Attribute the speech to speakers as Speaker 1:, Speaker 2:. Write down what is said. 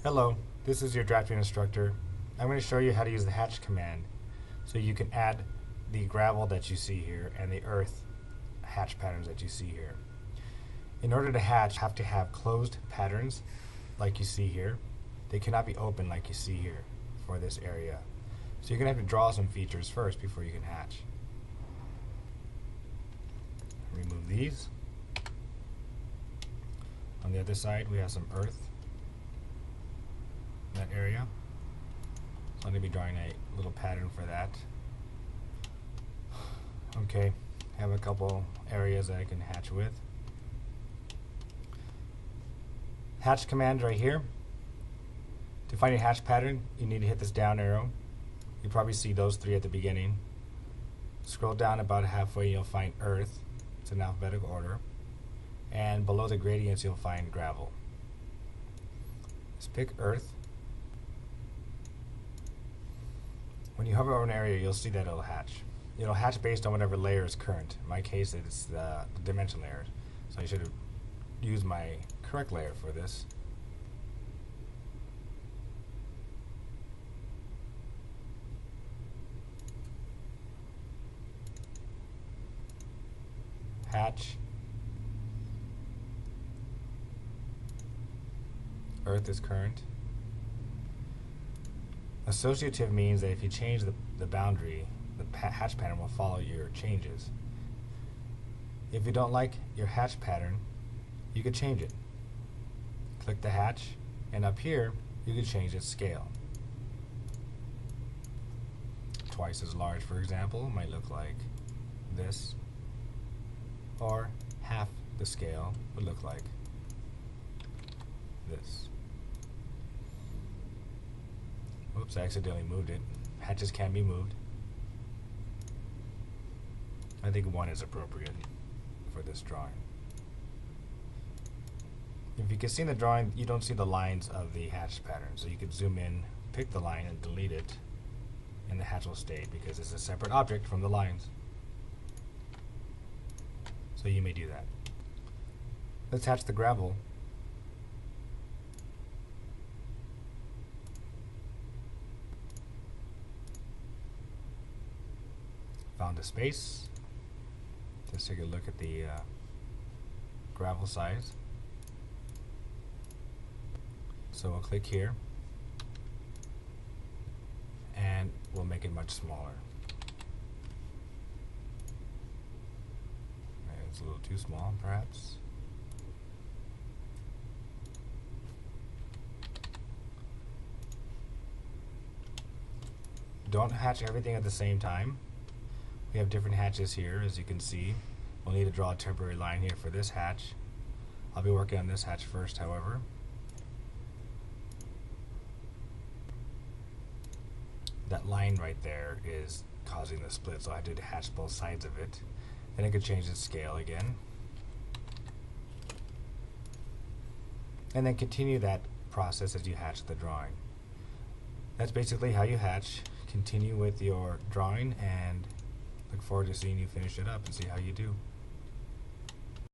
Speaker 1: Hello, this is your drafting instructor. I'm going to show you how to use the hatch command so you can add the gravel that you see here and the earth hatch patterns that you see here. In order to hatch, you have to have closed patterns like you see here. They cannot be open like you see here for this area. So you're going to have to draw some features first before you can hatch. Remove these. On the other side we have some earth in that area. So I'm going to be drawing a little pattern for that. Okay, I have a couple areas that I can hatch with. Hatch command right here. To find your hatch pattern, you need to hit this down arrow. You probably see those three at the beginning. Scroll down about halfway, you'll find earth. It's in alphabetical order. And below the gradients, you'll find gravel. Just pick earth. When you hover over an area, you'll see that it'll hatch. It'll hatch based on whatever layer is current. In my case, it's the dimension layer. So I should have used my correct layer for this. Hatch. Earth is current. Associative means that if you change the boundary, the hatch pattern will follow your changes. If you don't like your hatch pattern, you could change it. Click the hatch, and up here you can change its scale. Twice as large, for example, might look like this, or half the scale would look like this. Oops, I accidentally moved it. Hatches can be moved. I think 1 is appropriate for this drawing. If you can see in the drawing, you don't see the lines of the hatch pattern, so you could zoom in, pick the line, and delete it, and the hatch will stay because it's a separate object from the lines. So you may do that. Let's hatch the gravel. Found a space. Let's take a look at the gravel size. So we'll click here and we'll make it much smaller. It's a little too small, perhaps. Don't hatch everything at the same time. We have different hatches here, as you can see. We'll need to draw a temporary line here for this hatch. I'll be working on this hatch first, however. That line right there is causing the split, so I have to hatch both sides of it. Then I could change its scale again. And then continue that process as you hatch the drawing. That's basically how you hatch. Continue with your drawing and look forward to seeing you finish it up and see how you do.